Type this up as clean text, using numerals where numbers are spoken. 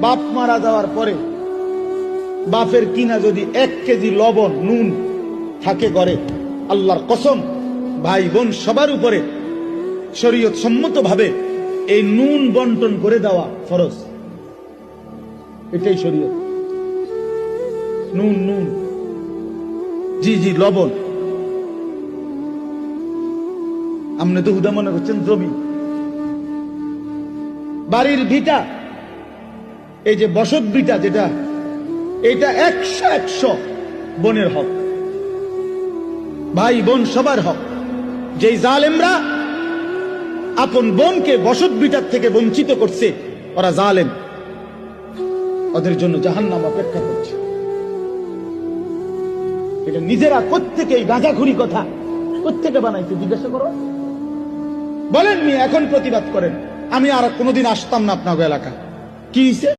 বাপ মারা যাওয়ার পরে বাপের কিনা যদি 1 কেজি লবণ নুন থাকে ঘরে, আল্লাহর কসম ভাই বোন সবার উপরে শরীয়ত সম্মত ভাবে এই নুন বন্টন করে দেওয়া ফরজ। এটাই শরীয়ত। নুন নুন জি লবণ। আপনি তো হুদা মনে করছেন জমি, বাড়ির ভিটা, এই যে বসত ভিটা যেটা, এটা 100 বোনের হক, ভাই বোন সবার হক। যেই জালেমরা আপন বোনকে বসত ভিটার থেকে বঞ্চিত করছে, ওরা জালেম, ওদের জন্য জাহান্নাম অপেক্ষা করছে। এটা নিজেরা প্রত্যেকে এই গাঁজাখুরি কথা প্রত্যেকে বানাইছে, জিজ্ঞাসা করো। বলেন মি এখন প্রতিবাদ করেন, আমি আর কোনোদিন আসতাম না আপনার এলাকা। কি হয়েছে?